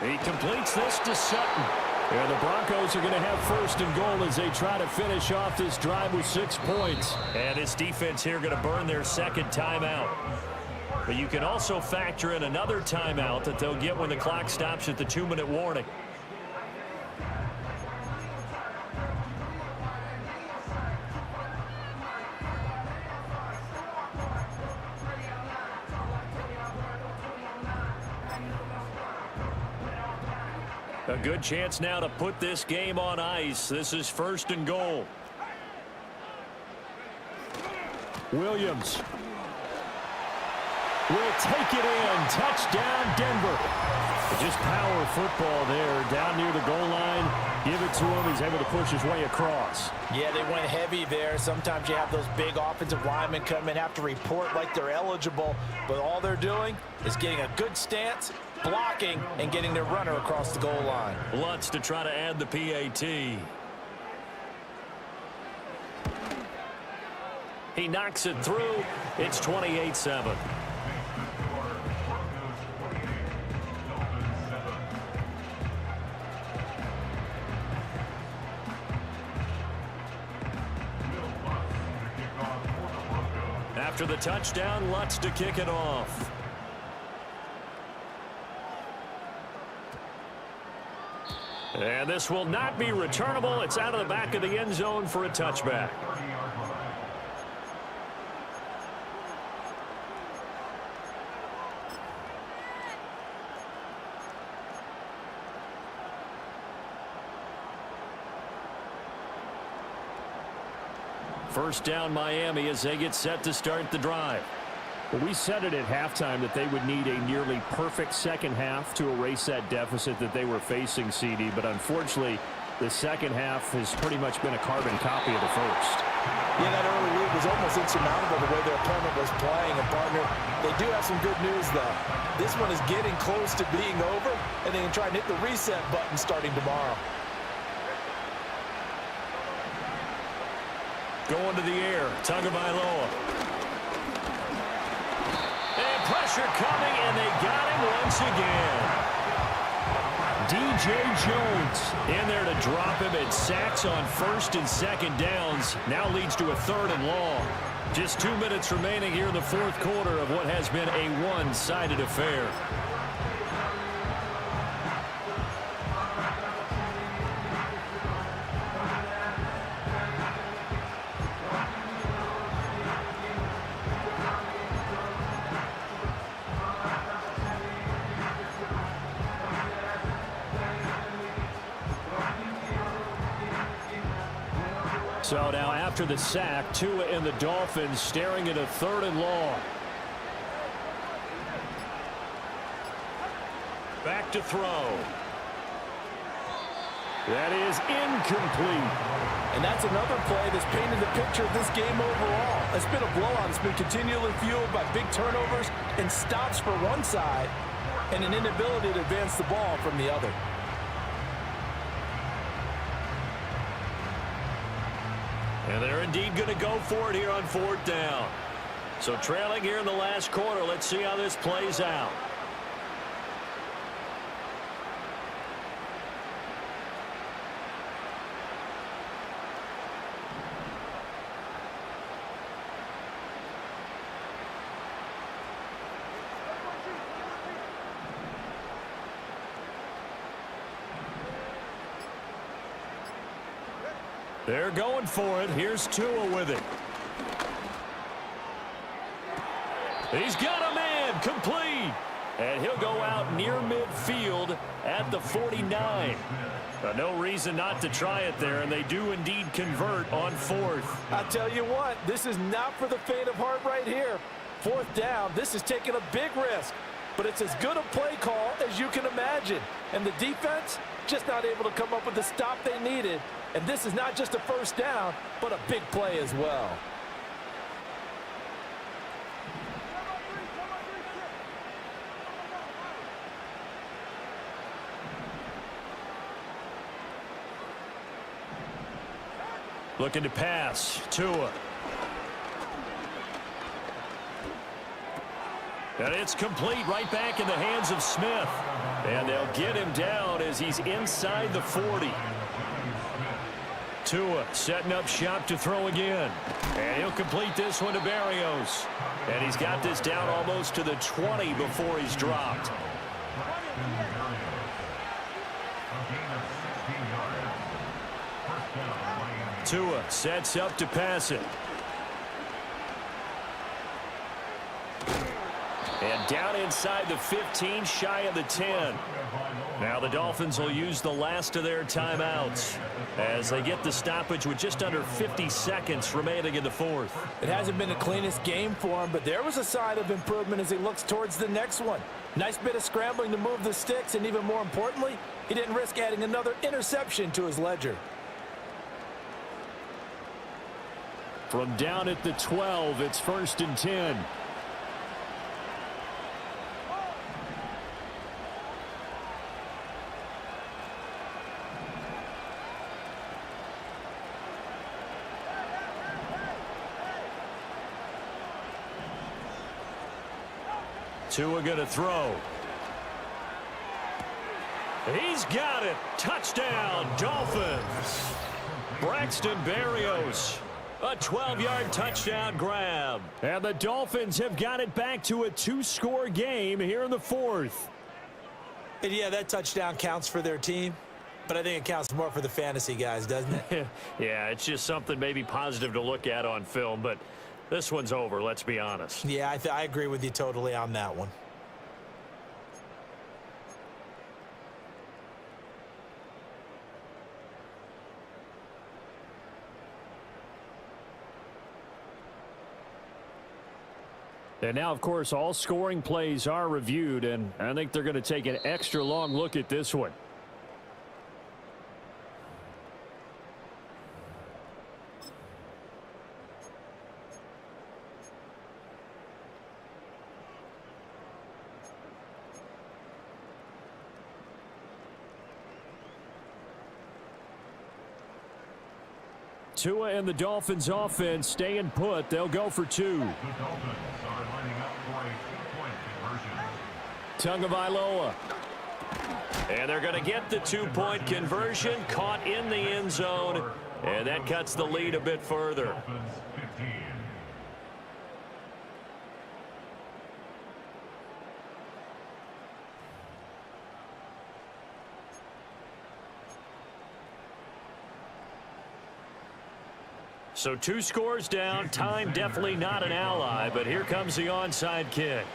He completes this to Sutton. And the Broncos are going to have 1st and goal as they try to finish off this drive with 6 points. And his defense here going to burn their 2nd timeout. But you can also factor in another timeout that they'll get when the clock stops at the 2-minute warning. A good chance now to put this game on ice. This is 1st and goal. Williams will take it in. Touchdown, Denver. Just power football there down near the goal line. Give it to him. He's able to push his way across. Yeah, they went heavy there. Sometimes you have those big offensive linemen come in, have to report like they're eligible, but all they're doing is getting a good stance, blocking, and getting their runner across the goal line. Lutz to try to add the PAT. He knocks it through. It's 28-7. After the touchdown, Lutz to kick it off. And this will not be returnable. It's out of the back of the end zone for a touchback. First down Miami as they get set to start the drive. Well, we said it at halftime that they would need a nearly perfect second half to erase that deficit that they were facing, CD. But unfortunately, the second half has pretty much been a carbon copy of the first. Yeah, that early lead was almost insurmountable the way their opponent was playing. And, partner, they do have some good news, though. This one is getting close to being over, and they can try and hit the reset button starting tomorrow. Going to the air, Tagovailoa. And pressure coming, and they got him once again. D.J. Jones in there to drop him, and sacks on first and second downs. Now leads to a 3rd and long. Just 2 minutes remaining here in the fourth quarter of what has been a one-sided affair. So now after the sack, Tua and the Dolphins staring at a 3rd and long. Back to throw. That is incomplete. And that's another play that's painted the picture of this game overall. It's been a blowout. It's been continually fueled by big turnovers and stops for one side and an inability to advance the ball from the other. And they're indeed going to go for it here on 4th down. So trailing here in the last quarter. Let's see how this plays out. They're going for it. Here's Tua with it. He's got a man, complete. And he'll go out near midfield at the 49. No reason not to try it there, and they do indeed convert on 4th. I tell you what, this is not for the faint of heart right here. 4th down, this is taking a big risk. But it's as good a play call as you can imagine. And the defense just not able to come up with the stop they needed. And this is not just a 1st down, but a big play as well. Looking to pass. Tua. And it's complete, right back in the hands of Smith. And they'll get him down as he's inside the 40. Tua setting up shop to throw again. And he'll complete this one to Berrios. And he's got this down almost to the 20 before he's dropped. Tua sets up to pass it. And down inside the 15, shy of the 10. Now the Dolphins will use the last of their timeouts as they get the stoppage with just under 50 seconds remaining in the 4th. It hasn't been the cleanest game for him, but there was a sign of improvement as he looks towards the next one. Nice bit of scrambling to move the sticks, and even more importantly, he didn't risk adding another interception to his ledger. From down at the 12, it's 1st and 10. Tua going to throw. He's got it. Touchdown, Dolphins. Braxton Berrios. A 12-yard touchdown grab. And the Dolphins have got it back to a 2-score game here in the 4th. And yeah, that touchdown counts for their team, but I think it counts more for the fantasy guys, doesn't it? Yeah, it's just something maybe positive to look at on film, but this one's over, let's be honest. Yeah, I agree with you totally on that one. And now, of course, all scoring plays are reviewed, and I think they're going to take an extra long look at this one. Tua and the Dolphins offense staying put. They'll go for 2. Tagovailoa. And they're going to get the two-point conversion, caught in the end zone, and that cuts the lead a bit further. So 2 scores down, time definitely not an ally, but here comes the onside kick.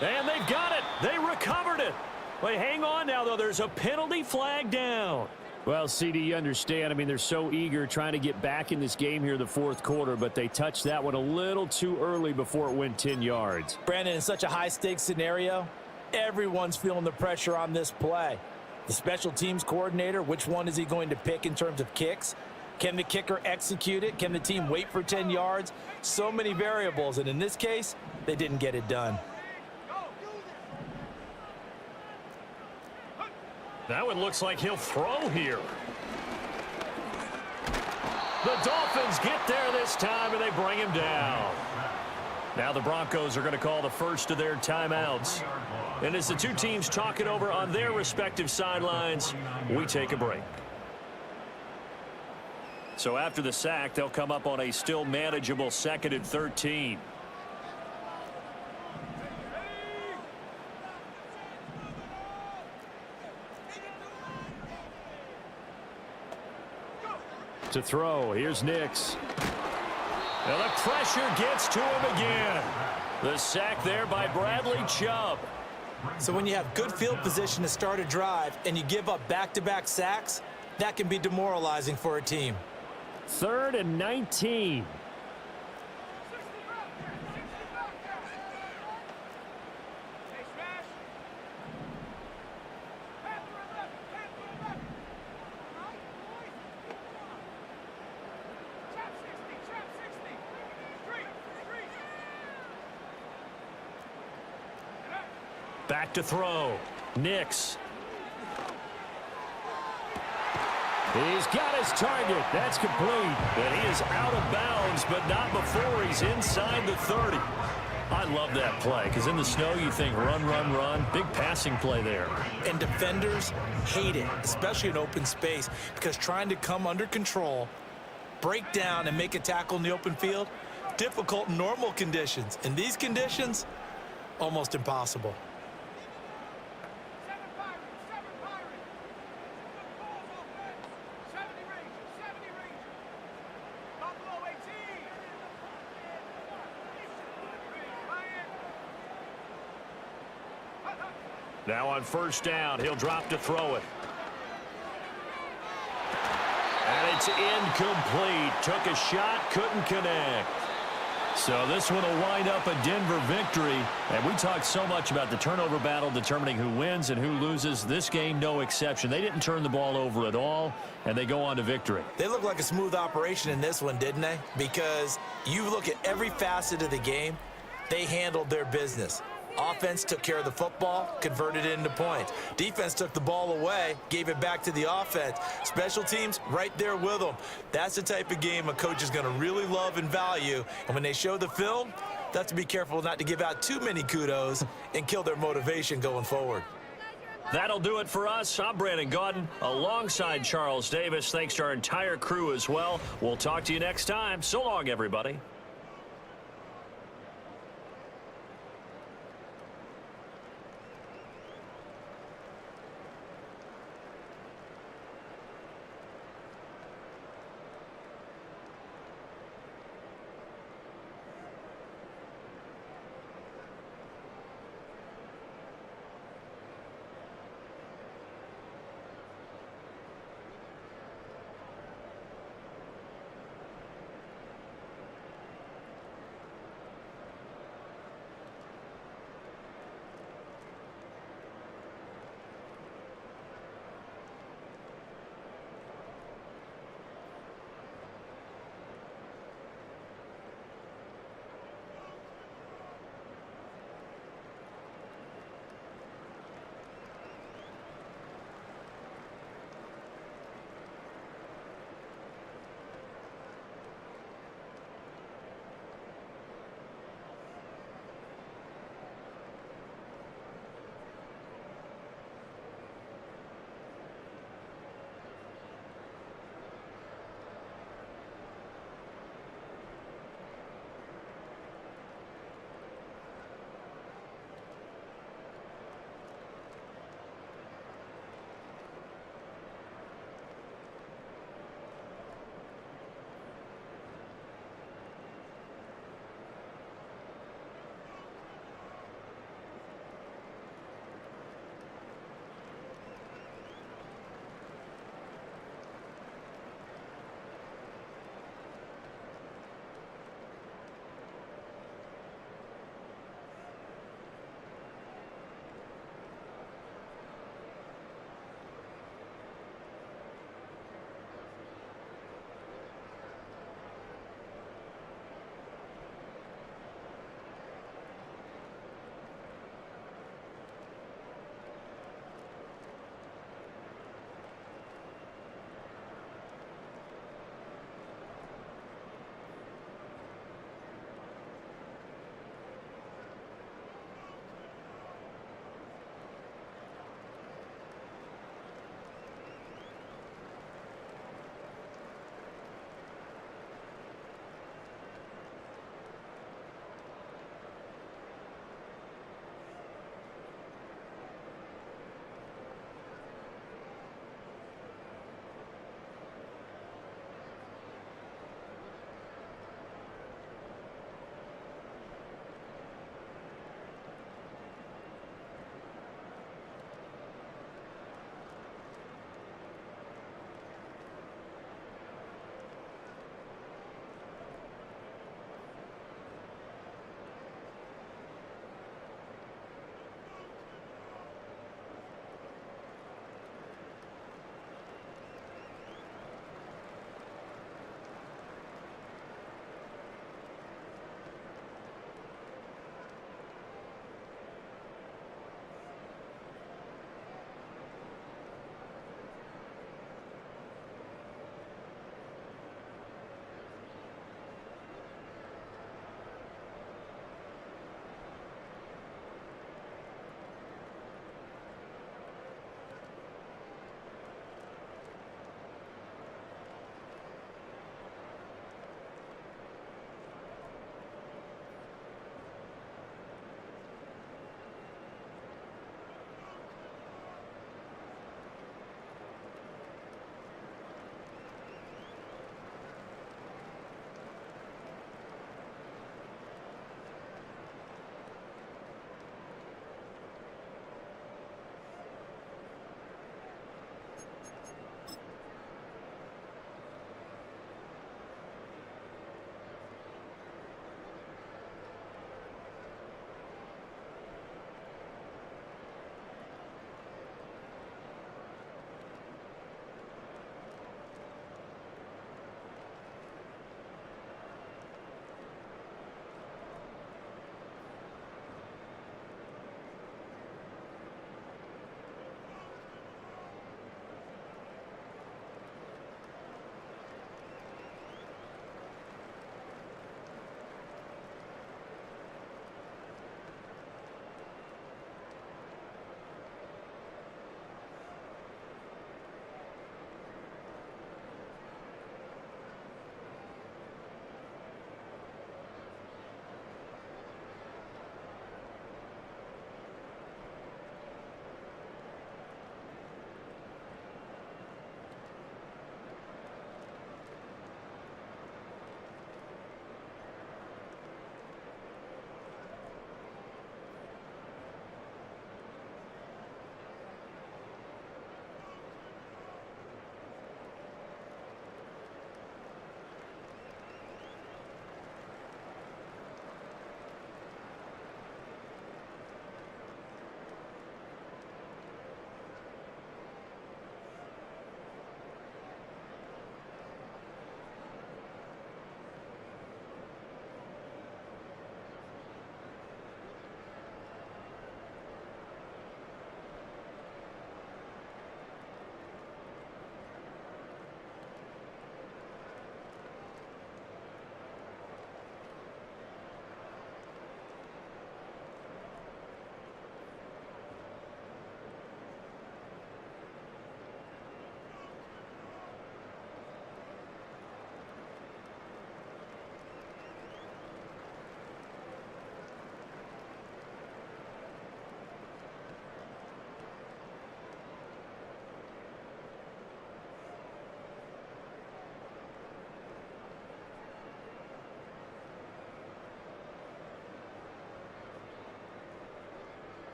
And they've got it. They recovered it. Wait, hang on now, though. There's a penalty flag down. Well, CD, you understand. I mean, they're so eager trying to get back in this game here in the fourth quarter, but they touched that one a little too early before it went 10 yards. Brandon, in such a high-stakes scenario, everyone's feeling the pressure on this play. The special teams coordinator, which one is he going to pick in terms of kicks? Can the kicker execute it? Can the team wait for 10 yards? So many variables, and in this case, they didn't get it done. That one looks like he'll throw here. The Dolphins get there this time, and they bring him down. Now the Broncos are going to call the first of their timeouts. And as the two teams talk it over on their respective sidelines, we take a break. So after the sack, they'll come up on a still manageable 2nd and 13. To throw, here's Nix. Now the pressure gets to him again. The sack there by Bradley Chubb. So when you have good field position to start a drive and you give up back-to-back sacks, that can be demoralizing for a team. 3rd and 19. Back to throw. Nix. He's got his target. That's complete. And he is out of bounds, but not before he's inside the 30. I love that play because in the snow you think run, run, run. Big passing play there. And defenders hate it, especially in open space, because trying to come under control, break down, and make a tackle in the open field, difficult in normal conditions. In these conditions, almost impossible. Now on first down, he'll drop to throw it. And it's incomplete. Took a shot, couldn't connect. So this one will wind up a Denver victory. And we talked so much about the turnover battle determining who wins and who loses. This game, no exception. They didn't turn the ball over at all, and they go on to victory. They look like a smooth operation in this one, didn't they? Because you look at every facet of the game, they handled their business. Offense took care of the football, converted it into points. Defense took the ball away, gave it back to the offense. Special teams right there with them. That's the type of game a coach is going to really love and value. And when they show the film, they have to be careful not to give out too many kudos and kill their motivation going forward. That'll do it for us. I'm Brandon Gaudin alongside Charles Davis. Thanks to our entire crew as well. We'll talk to you next time. So long, everybody.